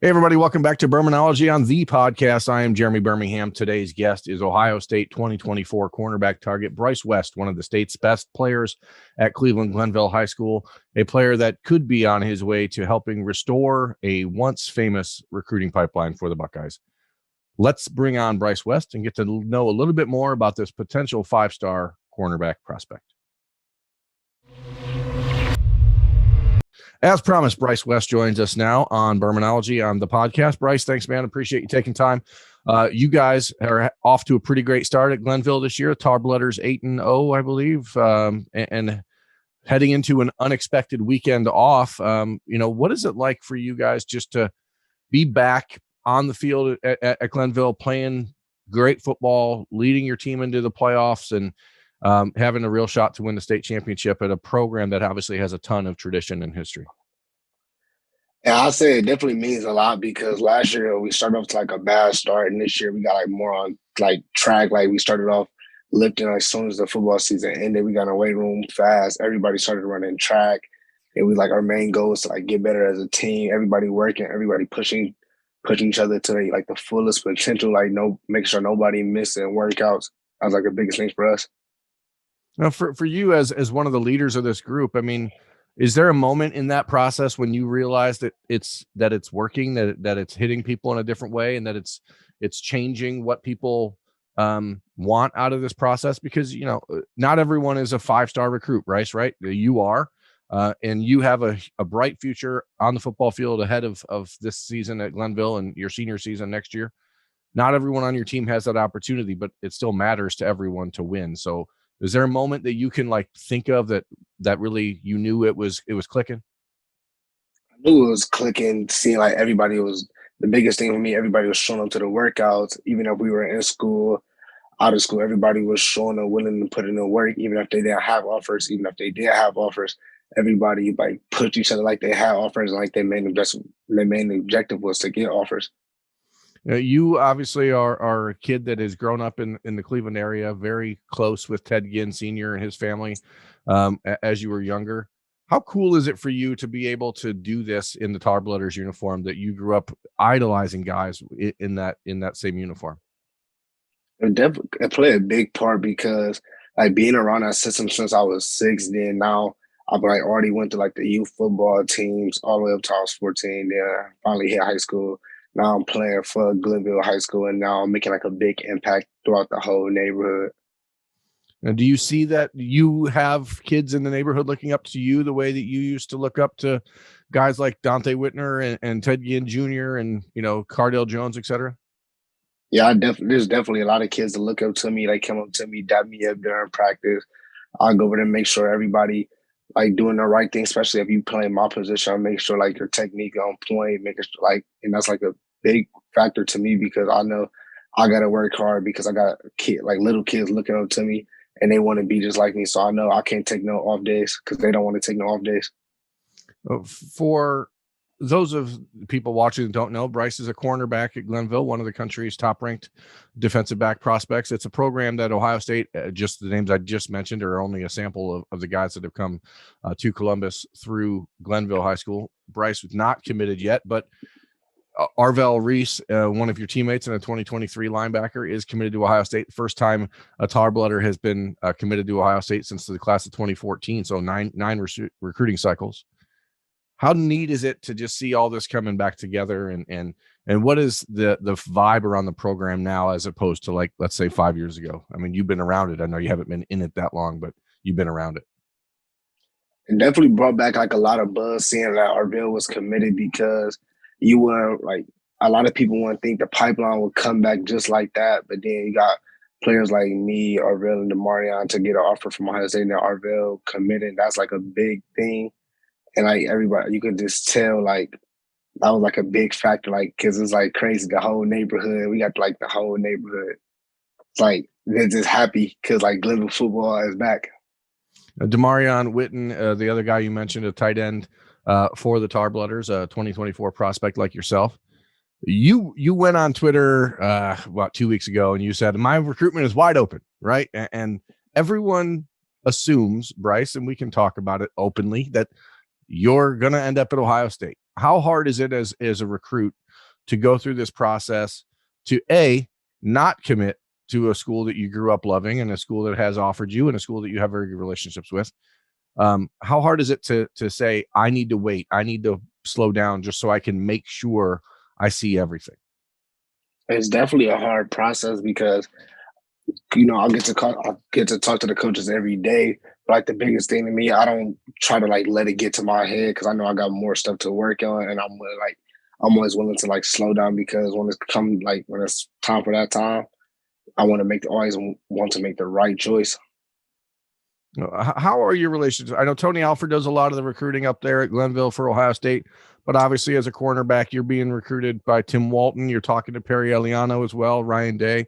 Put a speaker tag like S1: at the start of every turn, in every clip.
S1: Hey, everybody, welcome back to Birminology on the podcast. I am Jeremy Birmingham. Today's guest is Ohio State 2024 cornerback target Bryce West, one of the state's best players at Glenville High School, a player that could be on his way to helping restore a once famous recruiting pipeline for the Buckeyes. Let's bring on Bryce West and get to know a little bit more about this potential five-star cornerback prospect. As promised, Bryce West joins us now on Birminology on the podcast. Bryce, thanks, man. Appreciate you taking time. You guys are off to a pretty great start at Glenville this year. Tarbletters 8-0, I believe, and heading into an unexpected weekend off. What is it like for you guys just to be back on the field at Glenville, playing great football, leading your team into the playoffs, and having a real shot to win the state championship at a program that obviously has a ton of tradition and history?
S2: Yeah, I'll say it definitely means a lot because last year we started off to like a bad start, and this year we got like more on like track. Like we started off lifting as soon as the football season ended. We got in a weight room fast. Everybody started running track. It was like our main goal is to like get better as a team. Everybody working, everybody pushing each other to like the fullest potential. Like make sure nobody missing workouts. That was like the biggest thing for us.
S1: Now, for you as one of the leaders of this group, I mean, is there a moment in that process when you realize that it's working, that it's hitting people in a different way, and that it's changing what people want out of this process? Because not everyone is a five-star recruit, Bryce, right? You are, and you have a bright future on the football field ahead of this season at Glenville and your senior season next year. Not everyone on your team has that opportunity, but it still matters to everyone to win. So is there a moment that you can like think of that really you knew it was clicking?
S2: I knew it was clicking, seeing like everybody was the biggest thing for me. Everybody was showing up to the workouts, even if we were in school, out of school. Everybody was showing up, willing to put in the work, even if they didn't have offers. Even if they did have offers, everybody like pushed each other like they had offers, and like their main objective was to get offers.
S1: You obviously are a kid that has grown up in the Cleveland area, very close with Ted Ginn Sr. and his family as you were younger. How cool is it for you to be able to do this in the Tarbletters uniform, that you grew up idolizing guys in that same uniform?
S2: It played a big part because like being around that system since I was 6, then now I've like already went to like the youth football teams all the way up to I was 14. Then I finally hit high school. Now I'm playing for Glenville High School, and now I'm making like a big impact throughout the whole neighborhood.
S1: And do you see that you have kids in the neighborhood looking up to you the way that you used to look up to guys like Dante Whitner and Ted Ginn Jr. and Cardale Jones, et cetera?
S2: Yeah, there's definitely a lot of kids that look up to me. They come up to me, dap me up during practice. I'll go over there and make sure everybody like doing the right thing, especially if you play my position. I make sure like your technique on point, making sure like, and that's like a big factor to me because I know I gotta work hard because I got little kids looking up to me and they want to be just like me. So I know I can't take no off days because they don't want to take no off days.
S1: For those of people watching that don't know, Bryce is a cornerback at Glenville, one of the country's top-ranked defensive back prospects. It's a program that Ohio State, just the names I just mentioned, are only a sample of the guys that have come to Columbus through Glenville High School. Bryce was not committed yet, but Arvell Reese, one of your teammates and a 2023 linebacker, is committed to Ohio State. The first time a Tarbletter has been committed to Ohio State since the class of 2014, so nine recruiting cycles. How neat is it to just see all this coming back together, and what is the vibe around the program now as opposed to, like, let's say 5 years ago? I mean, you've been around it. I know you haven't been in it that long, but you've been around it.
S2: It definitely brought back like a lot of buzz seeing that Arvell was committed because you were like a lot of people wouldn't think the pipeline would come back just like that. But then you got players like me, Arvell, and Demarion to get an offer from Ohio State, and then Arvell committed. That's like a big thing. And like everybody, you could just tell like that was like a big factor, like because it's like crazy. The whole neighborhood, we got like the whole neighborhood. It's like they're just happy because like Glenville football is back.
S1: Demarion Witten, the other guy you mentioned, a tight end for the Tarbletters, a 2024 prospect like yourself. You went on Twitter about 2 weeks ago and you said, my recruitment is wide open, right? And everyone assumes, Bryce, and we can talk about it openly, that you're going to end up at Ohio State. how hard is it as a recruit to go through this process to not commit to a school that you grew up loving and a school that has offered you and a school that you have very good relationships with? How hard is it to say, I need to wait, I need to slow down just so I can make sure I see everything?
S2: It's definitely a hard process because I get to talk to the coaches every day. But like the biggest thing to me, I don't try to like let it get to my head because I know I got more stuff to work on, and I'm always willing to like slow down because when it's time for that time, I want to always want to make the right choice.
S1: How are your relationships? I know Tony Alford does a lot of the recruiting up there at Glenville for Ohio State, but obviously as a cornerback, you're being recruited by Tim Walton. You're talking to Perry Eliano as well, Ryan Day.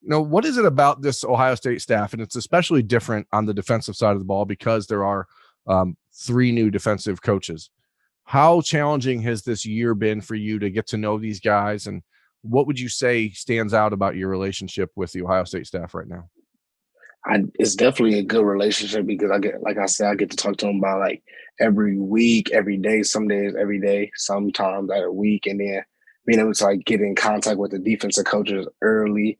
S1: What is it about this Ohio State staff? And it's especially different on the defensive side of the ball because there are 3 new defensive coaches. How challenging has this year been for you to get to know these guys? And what would you say stands out about your relationship with the Ohio State staff right now?
S2: It's definitely a good relationship because I get to talk to them about like every week, every day, some days, every day, sometimes at a week. And then being able to like get in contact with the defensive coaches early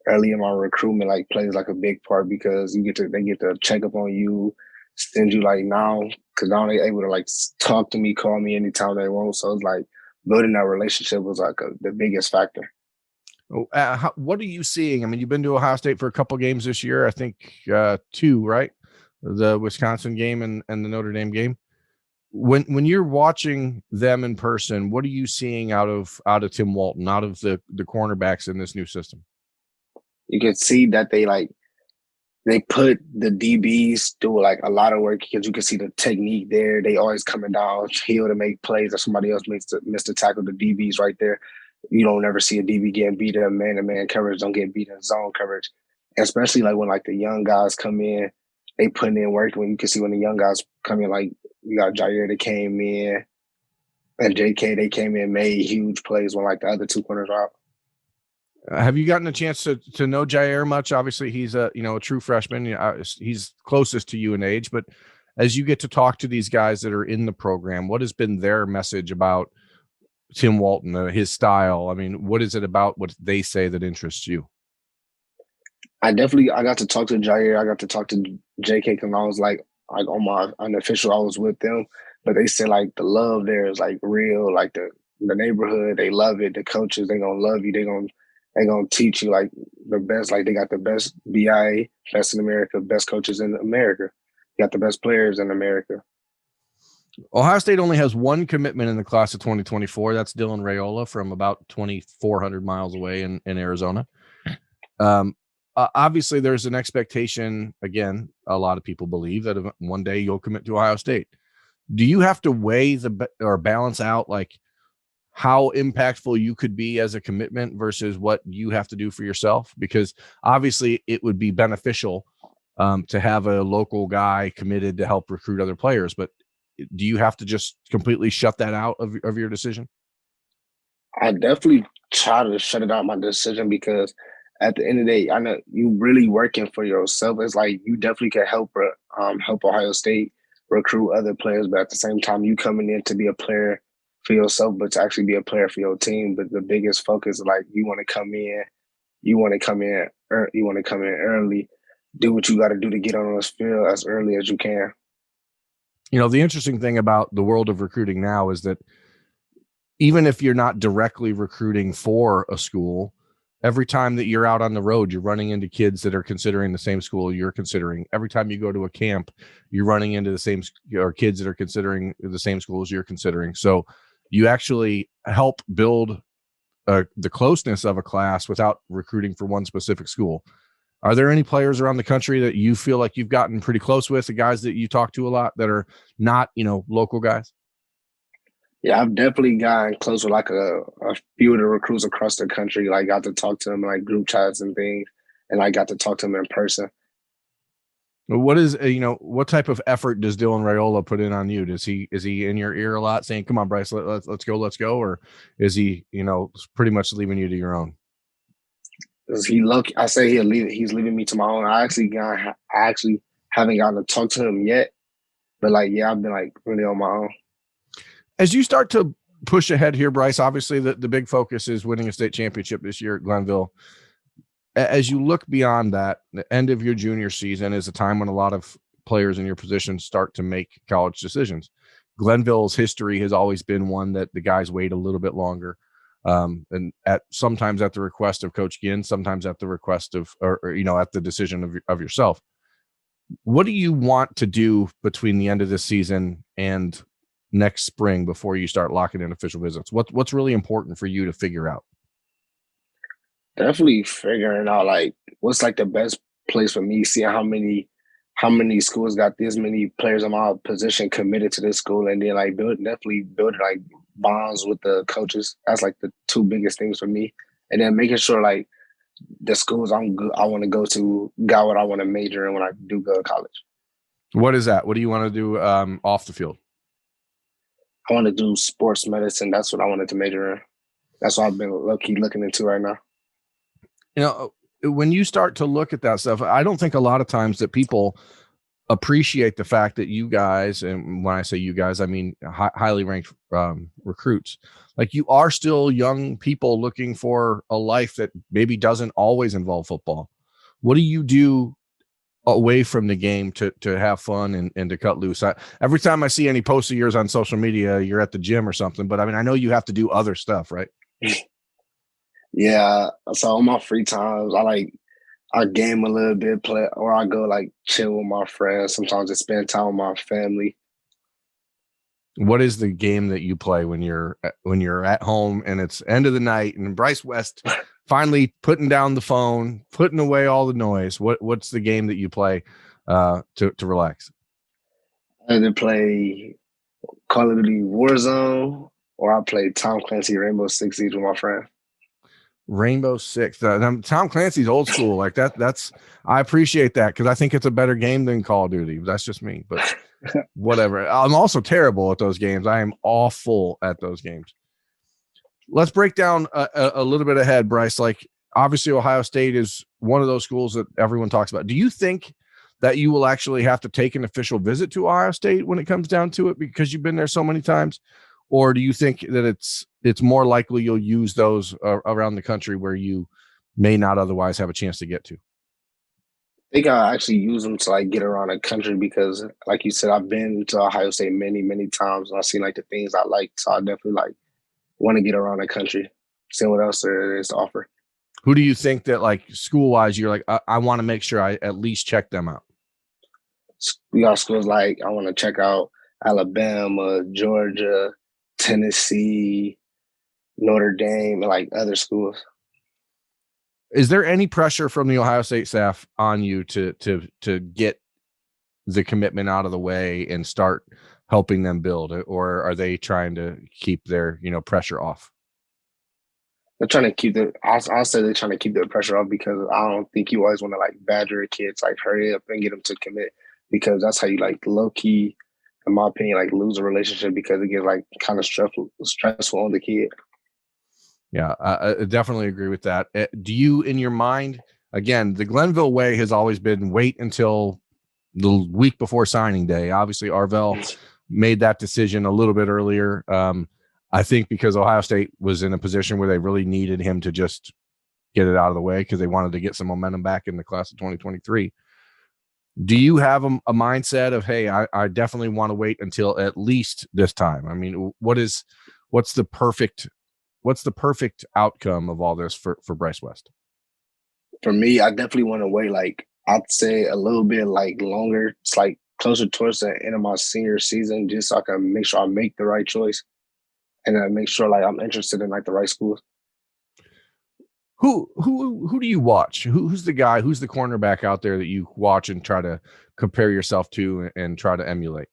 S2: in my recruitment like plays like a big part because they get to check up on you, send you like because now they're able to like talk to me, call me anytime they want. So it's like building that relationship was like the biggest factor.
S1: What are you seeing? I mean, you've been to Ohio State for a couple games this year. I think 2, right? The Wisconsin game and the Notre Dame game. When you're watching them in person, what are you seeing out of Tim Walton, out of the cornerbacks in this new system?
S2: You can see that they put the DBs through like a lot of work because you can see the technique there. They always coming downhill to make plays, or somebody else missed the tackle. The DBs right there. You don't ever see a DB getting beat in man-to-man coverage. Don't get beat in zone coverage, especially like when like the young guys come in, they putting in work. When you can see when the young guys come in, like you got Jair that came in and JK, they came in, made huge plays when like the other 2 corners are out.
S1: Have you gotten a chance to know Jair much? Obviously, he's a true freshman. He's closest to you in age, but as you get to talk to these guys that are in the program, what has been their message about Tim Walton, his style? I mean, what is it about what they say that interests you?
S2: I got to talk to Jair. I got to talk to JK because I was like on my unofficial, I was with them, but they said like the love there is like real, like the neighborhood, they love it. The coaches, they gonna love you. They gonna teach you like the best. Like they got the best BIA, best in America, best coaches in America. Got the best players in America.
S1: Ohio State only has 1 commitment in the class of 2024. That's Dylan Raiola from about 2,400 miles away in Arizona. Obviously, there's an expectation. Again, a lot of people believe that one day you'll commit to Ohio State. Do you have to weigh or balance out like how impactful you could be as a commitment versus what you have to do for yourself? Because obviously it would be beneficial to have a local guy committed to help recruit other players, but do you have to just completely shut that out of your decision?
S2: I definitely try to shut it out my decision because at the end of the day, I know you really working for yourself. It's like you definitely can help Ohio State recruit other players, but at the same time, you coming in to be a player for yourself, but to actually be a player for your team. But the biggest focus is like you want to come in, you want to come in, you want to come in early, do what you got to do to get on this field as early as you can.
S1: The interesting thing about the world of recruiting now is that even if you're not directly recruiting for a school, every time that you're out on the road, you're running into kids that are considering the same school you're considering. Every time you go to a camp, you're running into the same or kids that are considering the same schools you're considering. So you actually help build the closeness of a class without recruiting for one specific school. Are there any players around the country that you feel like you've gotten pretty close with, the guys that you talk to a lot that are not, local guys?
S2: Yeah, I've definitely gotten close with like a few of the recruits across the country. Like got to talk to them in like group chats and things, and I got to talk to them in person.
S1: What is, what type of effort does Dylan Raiola put in on you? Is he in your ear a lot saying, come on, Bryce, let's go. Or is he, pretty much leaving you to your own?
S2: I say he's leaving me to my own. I actually haven't gotten to talk to him yet, but like, yeah, I've been like really on my own.
S1: As you start to push ahead here, Bryce. Obviously, the big focus is winning a state championship this year at Glenville. As you look beyond that, the end of your junior season is a time when a lot of players in your position start to make college decisions. Glenville's history has always been one that the guys wait a little bit longer, and sometimes at the request of Coach Ginn, sometimes at the request of, or at the decision of yourself. What do you want to do between the end of this season and next spring before you start locking in official visits? What's really important for you to figure out?
S2: Definitely figuring out like what's like the best place for me, seeing how many schools got this many players in my position committed to this school, and then like definitely build like bonds with the coaches. That's like the two biggest things for me. And then making sure like the schools I want to go to got what I want to major in when I do go to college.
S1: What is that? What do you want to do off the field?
S2: I want to do sports medicine. That's what I wanted to major in. That's what I've been low-key looking into right now.
S1: When you start to look at that stuff, I don't think a lot of times that people appreciate the fact that you guys, and when I say you guys, I mean highly ranked recruits, like you are still young people looking for a life that maybe doesn't always involve football. What do you do away from the game to have fun and to cut loose? Every time I see any posts of yours on social media, you're at the gym or something, but I mean, I know you have to do other stuff, right?
S2: Yeah. So on my free times, I game a little bit, play, or I go like chill with my friends. Sometimes I spend time with my family.
S1: What is the game that you play when you're at home and it's end of the night and Bryce West finally putting down the phone, putting away all the noise? What's the game that you play to relax?
S2: I either play Call of Duty Warzone or I play Tom Clancy Rainbow Six Siege with my friend.
S1: Rainbow Six. Tom Clancy's old school. Like that's I appreciate that because I think it's a better game than Call of Duty. That's just me, but whatever. I'm also terrible at those games. I am awful at those games. Let's break down a little bit ahead, Bryce. Like obviously Ohio State is one of those schools that everyone talks about. Do you think that you will actually have to take an official visit to Ohio State when it comes down to it because you've been there so many times? Or do you think that it's more likely you'll use those around the country where you may not otherwise have a chance to get to?
S2: I think I actually use them to like get around the country because, like you said, I've been to Ohio State many, many times, and I've seen like the things I like. So I definitely like want to get around the country, see what else there is to offer.
S1: Who do you think that like school wise, you're like, I want to make sure I at least check them out?
S2: We got schools like I want to check out Alabama, Georgia, Tennessee, Notre Dame, and like other schools.
S1: Is there any pressure from the Ohio State staff on you to get the commitment out of the way and start helping them build it, or are they trying to keep their pressure off?
S2: They're trying to keep I'll say they're trying to keep their pressure off because I don't think you always want to like badger kids, like hurry up and get them to commit because that's how you like low key, in my opinion, like lose a relationship because it gets like kind of stressful on the kid.
S1: Yeah, I definitely agree with that. Do you, in your mind, again, the Glenville way has always been wait until the week before signing day. Obviously, Arvell made that decision a little bit earlier. I think because Ohio State was in a position where they really needed him to just get it out of the way because they wanted to get some momentum back in the class of 2023. Do you have a mindset of, hey, I definitely want to wait until at least this time? I mean, what's the perfect outcome of all this for Bryce West?
S2: For me, I definitely want to wait. Like I'd say a little bit like longer. It's like closer towards the end of my senior season, just so I can make sure I make the right choice, and then make sure like I'm interested in like the right schools.
S1: Who do you watch? Who's the guy? Who's the cornerback out there that you watch and try to compare yourself to and try to emulate?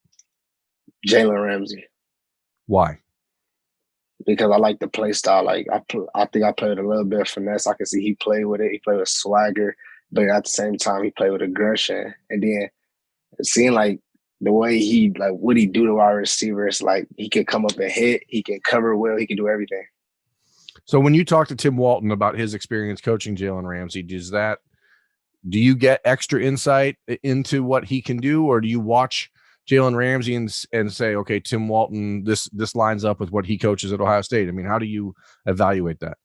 S2: Jalen Ramsey.
S1: Why?
S2: Because I like the play style. Like I think I played a little bit of finesse. I can see he played with it. He played with swagger, but at the same time he played with aggression. And then seeing like the way he like what he do to our receivers, like he can come up and hit, he can cover well, he can do everything.
S1: So when you talk to Tim Walton about his experience coaching Jalen Ramsey, do you get extra insight into what he can do, or do you watch Jalen Ramsey and say, okay, Tim Walton, this lines up with what he coaches at Ohio State? I mean, how do you evaluate that?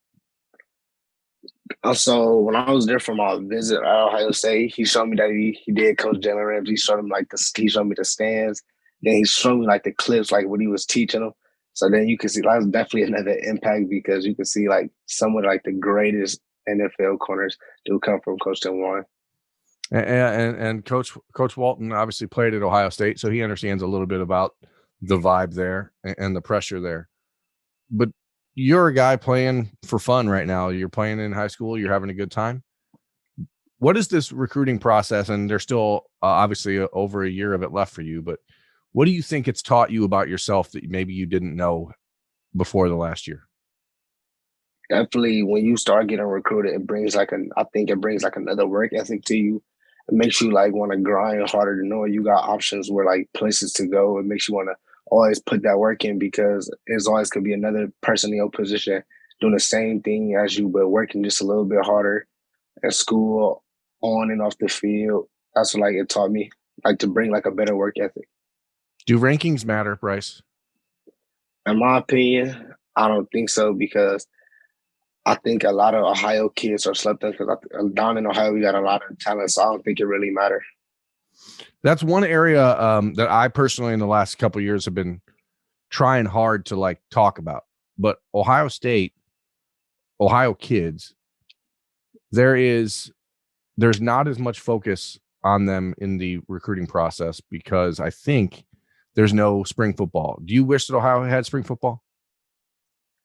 S2: Also, when I was there for my visit at Ohio State, he showed me that he did coach Jalen Ramsey. He showed him he showed me the stands. Then he showed me like the clips, like what he was teaching them. So then you can see that's definitely another impact because you can see like some of like the greatest NFL corners do come from Coach Tim Walton.
S1: And Coach Walton obviously played at Ohio State, so he understands a little bit about the vibe there and the pressure there. But you're a guy playing for fun right now. You're playing in high school. You're having a good time. What is this recruiting process? And there's still obviously over a year of it left for you, but what do you think it's taught you about yourself that maybe you didn't know before the last year?
S2: Definitely, when you start getting recruited, I think it brings like another work ethic to you. It makes you like want to grind harder to know you got options where like places to go. It makes you want to always put that work in because there's always could be another person in your position doing the same thing as you, but working just a little bit harder at school, on and off the field. That's what like it taught me, like to bring like a better work ethic.
S1: Do rankings matter, Bryce?
S2: In my opinion, I don't think so because I think a lot of Ohio kids are slept in because down in Ohio we got a lot of talent, so I don't think it really matters.
S1: That's one area that I personally in the last couple of years have been trying hard to like talk about. But Ohio State, Ohio kids, there's not as much focus on them in the recruiting process because I think there's no spring football. Do you wish that Ohio had spring football?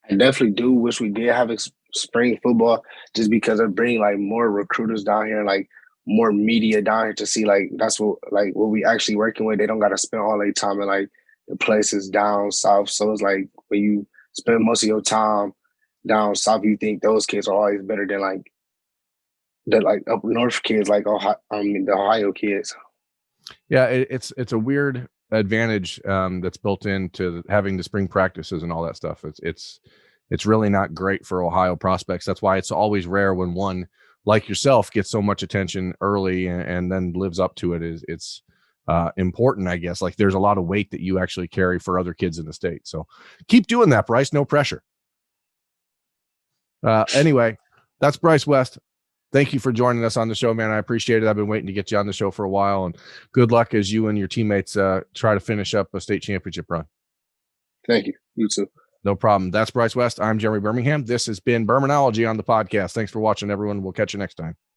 S2: I definitely do wish we did have spring football just because it bring like more recruiters down here and like more media down here to see like that's what we actually working with. They don't got to spend all their time in like the places down south. So it's like when you spend most of your time down south, you think those kids are always better than like up north kids, like the Ohio kids.
S1: Yeah, it's a weird advantage that's built into having the spring practices and all that stuff. It's really not great for Ohio prospects. That's why it's always rare when one like yourself gets so much attention early and then lives up to it. It's important, I guess. Like there's a lot of weight that you actually carry for other kids in the state. So keep doing that, Bryce. No pressure. Anyway, that's Bryce West. Thank you for joining us on the show, man. I appreciate it. I've been waiting to get you on the show for a while, and good luck as you and your teammates try to finish up a state championship run.
S2: Thank you. You too.
S1: No problem. That's Bryce West. I'm Jeremy Birmingham. This has been Birminology on the podcast. Thanks for watching, everyone. We'll catch you next time.